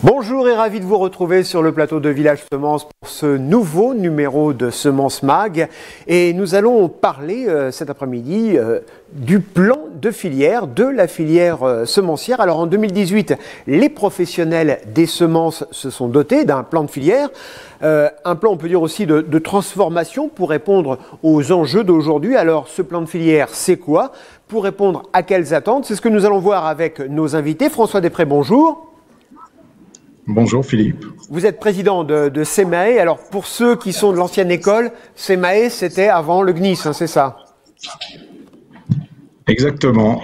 Bonjour et ravi de vous retrouver sur le plateau de Village Semences pour ce nouveau numéro de Semences Mag. Et nous allons parler cet après-midi du plan de filière, de la filière semencière. Alors en 2018, les professionnels des semences se sont dotés d'un plan de filière. Un plan, on peut dire aussi, de transformation pour répondre aux enjeux d'aujourd'hui. Alors ce plan de filière, c'est quoi? Pour répondre à quelles attentes? C'est ce que nous allons voir avec nos invités. François Després, bonjour. Bonjour Philippe. Vous êtes président de SEMAE. Alors pour ceux qui sont de l'ancienne école, SEMAE c'était avant le GNIS, hein, c'est ça? Exactement.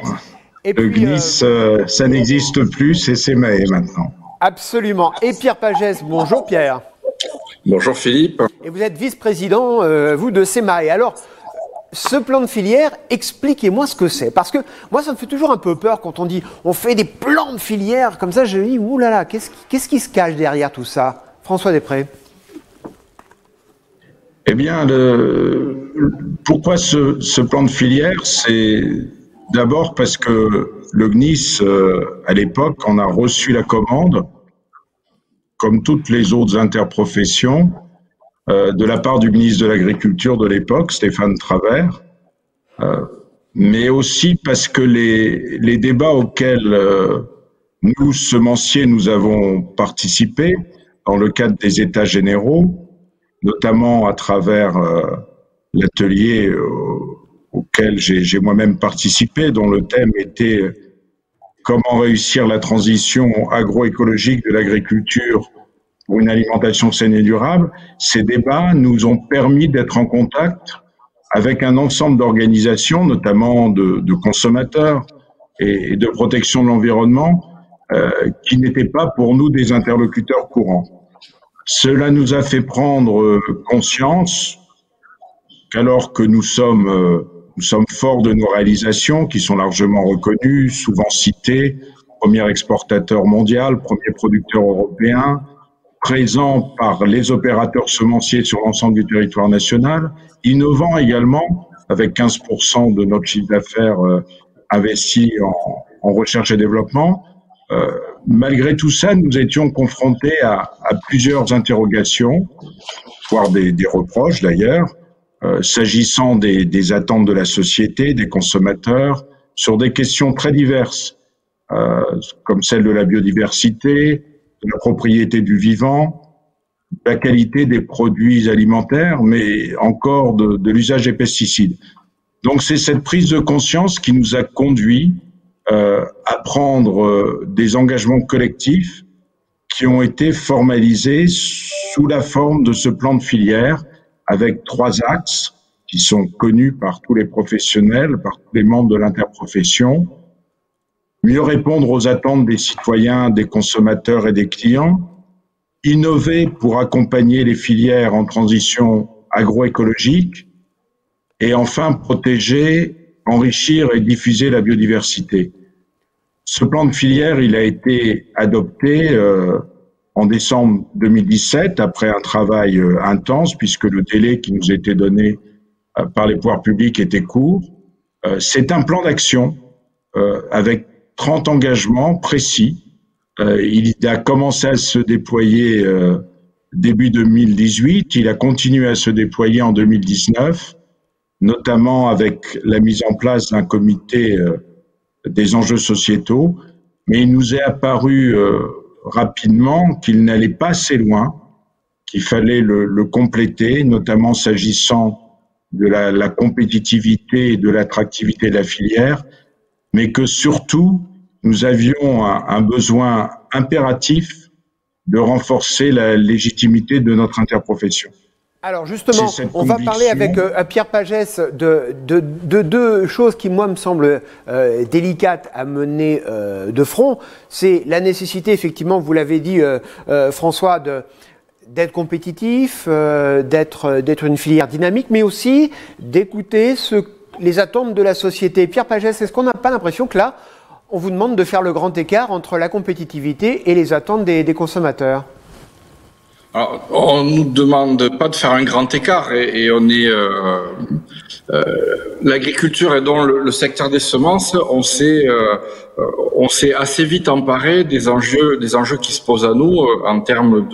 Et le puis, GNIS, ça n'existe plus, c'est SEMAE maintenant. Absolument. Et Pierre Pagès, bonjour Pierre. Bonjour Philippe. Et vous êtes vice-président, vous, de SEMAE. Alors, ce plan de filière, expliquez-moi ce que c'est. Parce que moi, ça me fait toujours un peu peur quand on dit on fait des plans de filière. Comme ça, je me dis, oulala, qu'est-ce qui se cache derrière tout ça? François Després. Eh bien, pourquoi ce plan de filière? C'est d'abord parce que le GNIS, à l'époque, en a reçu la commande, comme toutes les autres interprofessions, de la part du ministre de l'Agriculture de l'époque, Stéphane Travert, mais aussi parce que les débats auxquels nous, semenciers, nous avons participé dans le cadre des États généraux, notamment à travers l'atelier auquel j'ai moi-même participé, dont le thème était « Comment réussir la transition agroécologique de l'agriculture pour une alimentation saine et durable », ces débats nous ont permis d'être en contact avec un ensemble d'organisations, notamment de consommateurs et de protection de l'environnement, qui n'étaient pas pour nous des interlocuteurs courants. Cela nous a fait prendre conscience qu'alors que nous sommes forts de nos réalisations, qui sont largement reconnues, souvent citées, premier exportateur mondial, premier producteur européen, présent par les opérateurs semenciers sur l'ensemble du territoire national, innovant également, avec 15% de notre chiffre d'affaires investi en recherche et développement. Malgré tout ça, nous étions confrontés à plusieurs interrogations, voire des reproches d'ailleurs, s'agissant des attentes de la société, des consommateurs, sur des questions très diverses, comme celle de la biodiversité, de la propriété du vivant, de la qualité des produits alimentaires, mais encore de l'usage des pesticides. Donc c'est cette prise de conscience qui nous a conduit à prendre des engagements collectifs qui ont été formalisés sous la forme de ce plan de filière avec 3 axes qui sont connus par tous les professionnels, par tous les membres de l'interprofession. Mieux répondre aux attentes des citoyens, des consommateurs et des clients, innover pour accompagner les filières en transition agroécologique et enfin protéger, enrichir et diffuser la biodiversité. Ce plan de filière, il a été adopté en décembre 2017 après un travail intense puisque le délai qui nous était donné par les pouvoirs publics était court. C'est un plan d'action avec 30 engagements précis. Il a commencé à se déployer début 2018, il a continué à se déployer en 2019, notamment avec la mise en place d'un comité des enjeux sociétaux, mais il nous est apparu rapidement qu'il n'allait pas assez loin, qu'il fallait le compléter, notamment s'agissant de la compétitivité et de l'attractivité de la filière, mais que surtout, nous avions un besoin impératif de renforcer la légitimité de notre interprofession. Alors justement, on va parler avec Pierre Pagès de deux choses qui, moi, me semblent délicates à mener de front. C'est la nécessité, effectivement, vous l'avez dit, François, d'être compétitif, d'être une filière dynamique, mais aussi d'écouter les attentes de la société. Pierre Pagès, est-ce qu'on n'a pas l'impression que là, on vous demande de faire le grand écart entre la compétitivité et les attentes des consommateurs ? Alors, on nous demande pas de faire un grand écart et on est l'agriculture et donc le secteur des semences, on s'est assez vite emparé des enjeux qui se posent à nous en termes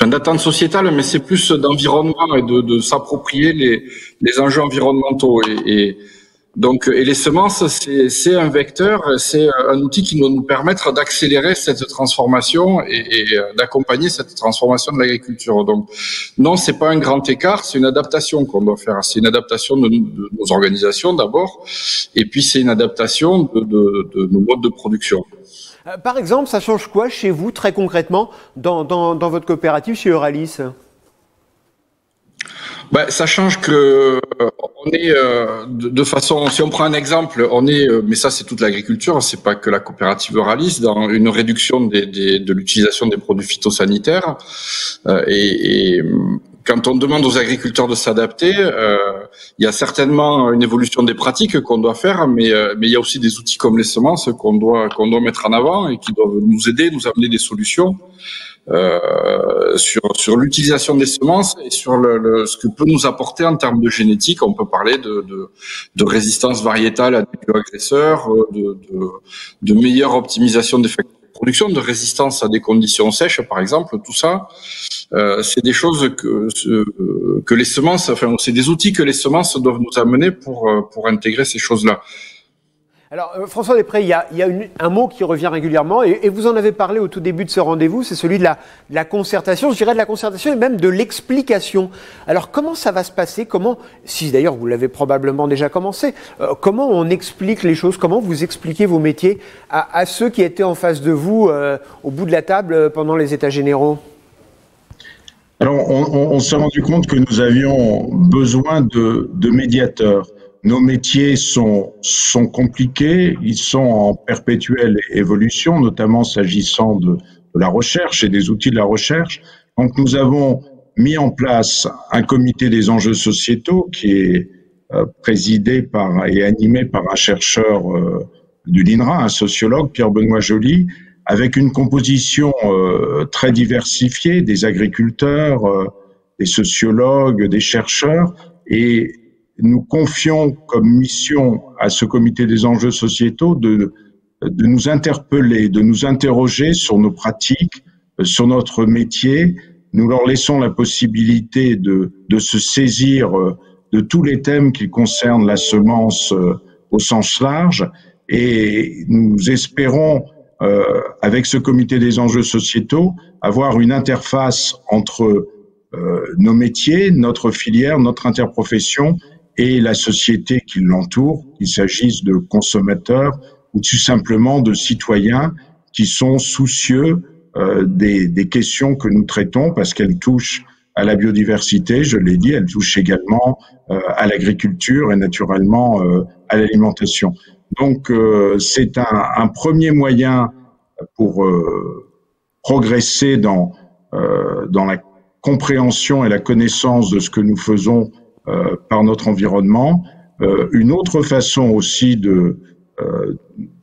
d'attente sociétale, mais c'est plus d'environnement et de s'approprier les enjeux environnementaux donc, les semences, c'est un vecteur, c'est un outil qui doit nous permettre d'accélérer cette transformation et d'accompagner cette transformation de l'agriculture. Donc, non, c'est pas un grand écart, c'est une adaptation qu'on doit faire. C'est une adaptation de nos organisations d'abord, et puis c'est une adaptation de nos modes de production. Par exemple, ça change quoi chez vous, très concrètement, dans votre coopérative chez Euralis ? Ça change que on est de façon, si on prend un exemple, mais ça c'est toute l'agriculture, c'est pas que la coopérative Euralis, dans une réduction de l'utilisation des produits phytosanitaires et quand on demande aux agriculteurs de s'adapter, il y a certainement une évolution des pratiques qu'on doit faire, mais il y a aussi des outils comme les semences qu'on doit mettre en avant et qui doivent nous aider, nous amener des solutions. Sur l'utilisation des semences et sur ce que peut nous apporter en termes de génétique. On peut parler de résistance variétale à des bioagresseurs, de meilleure optimisation des facteurs de production, de résistance à des conditions sèches, par exemple. Tout ça, c'est des choses que les semences, enfin, c'est des outils que les semences doivent nous amener pour intégrer ces choses-là. Alors, François Després, il y a un mot qui revient régulièrement, et vous en avez parlé au tout début de ce rendez-vous, c'est celui de la concertation, je dirais de la concertation et même de l'explication. Alors, comment ça va se passer ? Si d'ailleurs vous l'avez probablement déjà commencé, comment on explique les choses ? Comment vous expliquez vos métiers à ceux qui étaient en face de vous, au bout de la table, pendant les États généraux ? Alors, on s'est rendu compte que nous avions besoin de médiateurs. Nos métiers sont compliqués, ils sont en perpétuelle évolution, notamment s'agissant de la recherche et des outils de la recherche. Donc nous avons mis en place un comité des enjeux sociétaux qui est présidé et animé par un chercheur de l'INRA, un sociologue, Pierre-Benoît Joly, avec une composition très diversifiée, des agriculteurs, des sociologues, des chercheurs, et nous confions comme mission à ce comité des enjeux sociétaux de nous interpeller, de nous interroger sur nos pratiques, sur notre métier. Nous leur laissons la possibilité de se saisir de tous les thèmes qui concernent la semence au sens large, et nous espérons, avec ce comité des enjeux sociétaux, avoir une interface entre nos métiers, notre filière, notre interprofession et la société qui l'entoure, qu'il s'agisse de consommateurs ou tout simplement de citoyens qui sont soucieux des questions que nous traitons, parce qu'elles touchent à la biodiversité, je l'ai dit, elles touchent également à l'agriculture et naturellement à l'alimentation. Donc c'est un premier moyen pour progresser dans la compréhension et la connaissance de ce que nous faisons par notre environnement. Une autre façon aussi de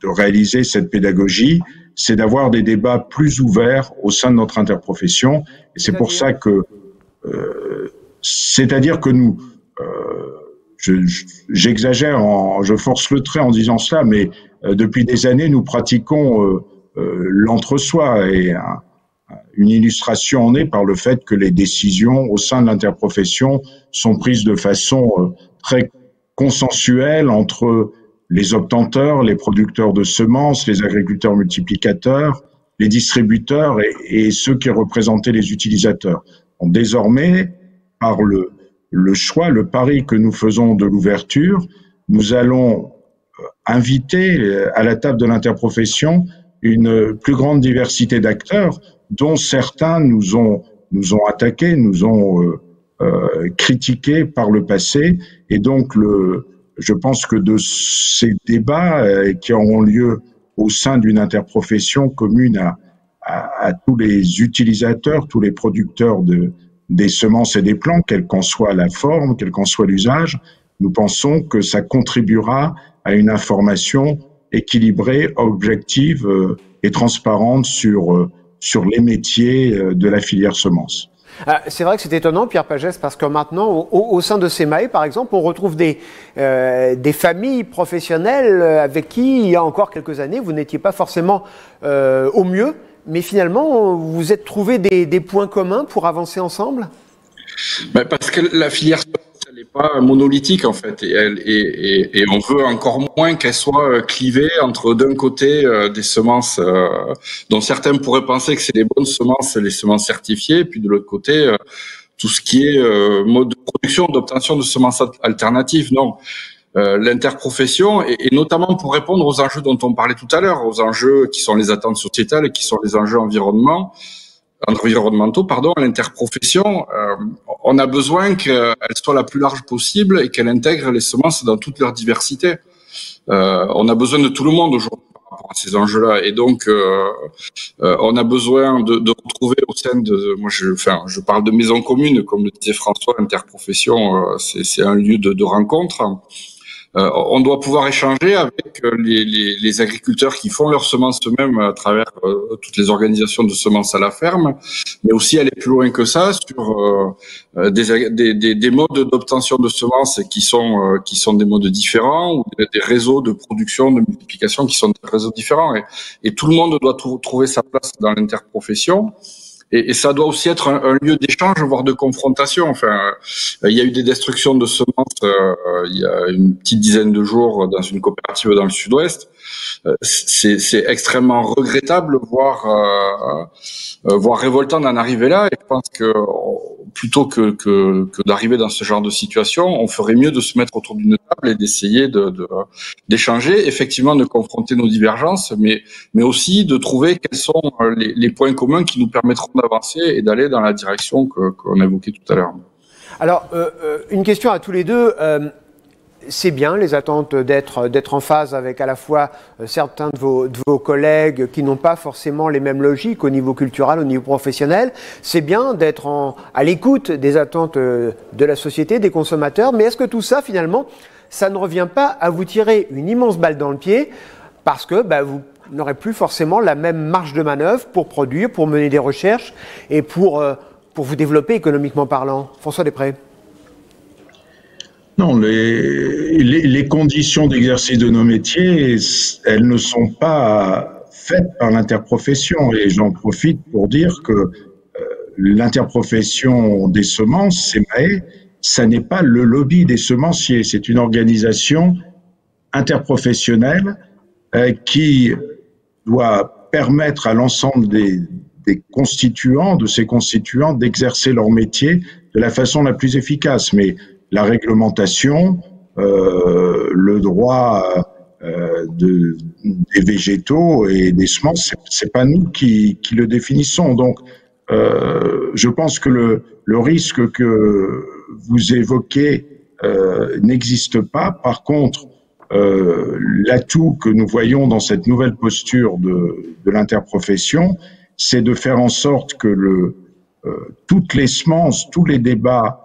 réaliser cette pédagogie, c'est d'avoir des débats plus ouverts au sein de notre interprofession. Et c'est pour ça que, c'est-à-dire que nous, j'exagère, je force le trait en disant cela, mais depuis des années, nous pratiquons l'entre-soi, et une illustration en est par le fait que les décisions au sein de l'interprofession sont prises de façon très consensuelle entre les obtenteurs, les producteurs de semences, les agriculteurs multiplicateurs, les distributeurs et ceux qui représentaient les utilisateurs. Donc, désormais, par le choix, le pari que nous faisons de l'ouverture, nous allons inviter à la table de l'interprofession une plus grande diversité d'acteurs, dont certains nous ont attaqués, nous ont critiqué par le passé. Et donc, je pense que de ces débats qui auront lieu au sein d'une interprofession commune à tous les utilisateurs, tous les producteurs des semences et des plants, quelle qu'en soit la forme, quel qu'en soit l'usage, nous pensons que ça contribuera à une information équilibrée, objective et transparente sur les métiers de la filière semences. C'est vrai que c'est étonnant, Pierre Pagès, parce que maintenant, au sein de SEMAE, par exemple, on retrouve des familles professionnelles avec qui, il y a encore quelques années, vous n'étiez pas forcément au mieux, mais finalement, vous vous êtes trouvé des points communs pour avancer ensemble? Parce que la filière elle n'est pas monolithique en fait, et on veut encore moins qu'elle soit clivée entre d'un côté des semences dont certains pourraient penser que c'est les bonnes semences, les semences certifiées, puis de l'autre côté tout ce qui est mode de production, d'obtention de semences alternatives. Non, l'interprofession, et notamment pour répondre aux enjeux dont on parlait tout à l'heure, aux enjeux qui sont les attentes sociétales et qui sont les enjeux environnementaux, pardon, l'interprofession, on a besoin qu'elle soit la plus large possible et qu'elle intègre les semences dans toute leur diversité. On a besoin de tout le monde aujourd'hui par rapport à ces enjeux-là, et donc on a besoin de retrouver au sein de, je parle de maison commune, comme le disait François, l'interprofession, c'est un lieu de rencontre. On doit pouvoir échanger avec les agriculteurs qui font leurs semences eux-mêmes à travers toutes les organisations de semences à la ferme, mais aussi aller plus loin que ça sur des modes d'obtention de semences qui sont des modes différents, ou des réseaux de production, de multiplication qui sont des réseaux différents. Et tout le monde doit trouver sa place dans l'interprofession. Et ça doit aussi être un lieu d'échange, voire de confrontation. Enfin, il y a eu des destructions de semences il y a une petite dizaine de jours dans une coopérative dans le Sud-Ouest. C'est extrêmement regrettable, voire révoltant d'en arriver là. Et je pense que plutôt que d'arriver dans ce genre de situation, on ferait mieux de se mettre autour d'une table et d'essayer d'échanger, effectivement de confronter nos divergences, mais aussi de trouver quels sont les points communs qui nous permettront d'avancer et d'aller dans la direction qu'on a évoquée tout à l'heure. Alors, une question à tous les deux. C'est bien les attentes d'être en phase avec à la fois certains de vos collègues qui n'ont pas forcément les mêmes logiques au niveau culturel, au niveau professionnel. C'est bien d'être à l'écoute des attentes de la société, des consommateurs. Mais est-ce que tout ça, finalement, ça ne revient pas à vous tirer une immense balle dans le pied parce que vous n'aurez plus forcément la même marge de manœuvre pour produire, pour mener des recherches et pour vous développer économiquement parlant? François Després. Non, les conditions d'exercice de nos métiers, elles ne sont pas faites par l'interprofession. Et j'en profite pour dire que l'interprofession des semences, SEMAE, ça n'est pas le lobby des semenciers. C'est une organisation interprofessionnelle qui doit permettre à l'ensemble de ces constituants d'exercer leur métier de la façon la plus efficace. Mais la réglementation, le droit des végétaux et des semences, c'est pas nous qui le définissons. Donc, je pense que le risque que vous évoquez n'existe pas. Par contre, l'atout que nous voyons dans cette nouvelle posture de l'interprofession, c'est de faire en sorte que toutes les semences, tous les débats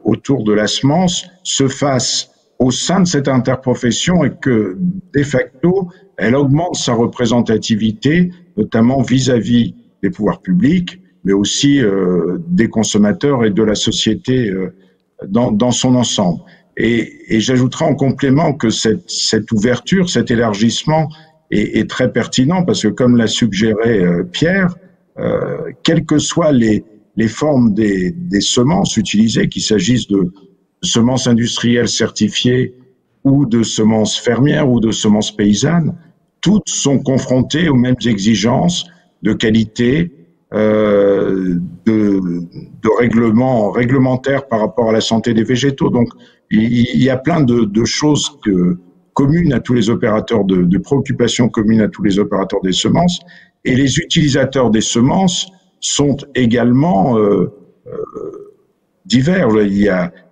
autour de la semence se fasse au sein de cette interprofession et que, de facto, elle augmente sa représentativité, notamment vis-à-vis des pouvoirs publics, mais aussi des consommateurs et de la société dans son ensemble. Et j'ajouterai en complément que cette ouverture, cet élargissement est très pertinent parce que, comme l'a suggéré Pierre, quelles que soient les formes des semences utilisées, qu'il s'agisse de semences industrielles certifiées ou de semences fermières ou de semences paysannes, toutes sont confrontées aux mêmes exigences de qualité, de réglementaires par rapport à la santé des végétaux. Donc, il y a plein de choses communes à tous les opérateurs, de préoccupations communes à tous les opérateurs des semences, et les utilisateurs des semences sont également divers.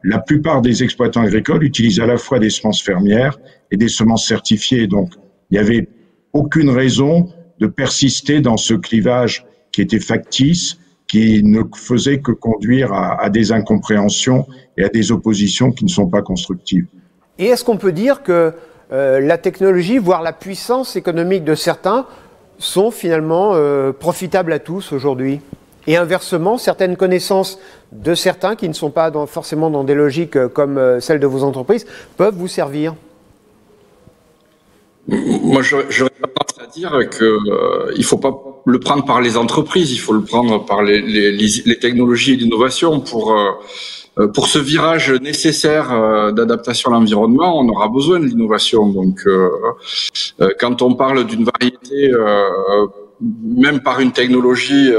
La plupart des exploitants agricoles utilisent à la fois des semences fermières et des semences certifiées. Donc, il n'y avait aucune raison de persister dans ce clivage qui était factice, qui ne faisait que conduire à des incompréhensions et à des oppositions qui ne sont pas constructives. Et est-ce qu'on peut dire que la technologie, voire la puissance économique de certains, sont finalement profitables à tous aujourd'hui? Et inversement, certaines connaissances de certains qui ne sont pas forcément dans des logiques comme celles de vos entreprises peuvent vous servir? Moi, j'aurais tendance à dire que il faut pas le prendre par les entreprises, il faut le prendre par les technologies et l'innovation pour ce virage nécessaire d'adaptation à l'environnement. On aura besoin de l'innovation. Donc, quand on parle d'une variété, même par une technologie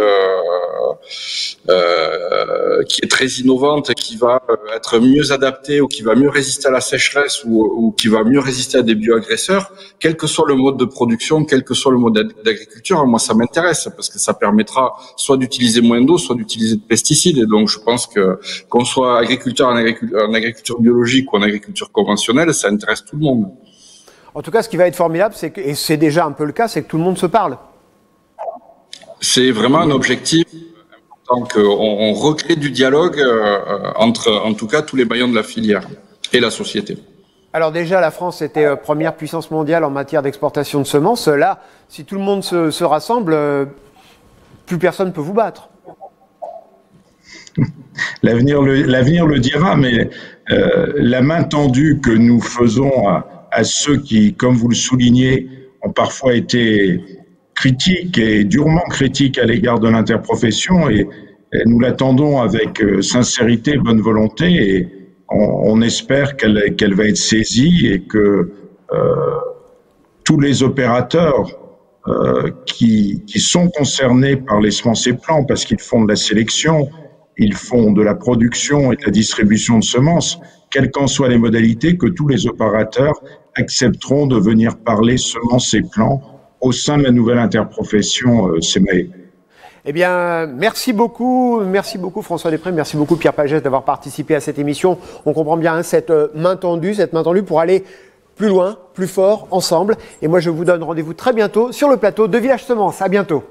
qui est très innovante, qui va être mieux adaptée ou qui va mieux résister à la sécheresse ou qui va mieux résister à des bioagresseurs, quel que soit le mode de production, quel que soit le mode d'agriculture, moi ça m'intéresse parce que ça permettra soit d'utiliser moins d'eau, soit d'utiliser de pesticides. Et donc je pense que qu'on soit agriculteur en agriculture biologique ou en agriculture conventionnelle, ça intéresse tout le monde. En tout cas, ce qui va être formidable, c'est que, et c'est déjà un peu le cas, c'est que tout le monde se parle. C'est vraiment un objectif important qu'on recrée du dialogue entre, en tout cas, tous les maillons de la filière et la société. Alors déjà, la France était première puissance mondiale en matière d'exportation de semences. Là, si tout le monde se rassemble, plus personne ne peut vous battre. L'avenir le dira, mais la main tendue que nous faisons à ceux qui, comme vous le soulignez, ont parfois été critiques et durement critiques à l'égard de l'interprofession, et nous l'attendons avec sincérité, bonne volonté, et on espère qu'elle va être saisie et que tous les opérateurs qui sont concernés par les semences et plants, parce qu'ils font de la sélection, ils font de la production et de la distribution de semences, quelles qu'en soient les modalités, que tous les opérateurs accepteront de venir parler semences et plants au sein de la nouvelle interprofession SEMAE. Eh bien, merci beaucoup François Després, merci beaucoup Pierre Pagès d'avoir participé à cette émission. On comprend bien cette main tendue pour aller plus loin, plus fort, ensemble. Et moi, je vous donne rendez-vous très bientôt sur le plateau de Village Semences. À bientôt.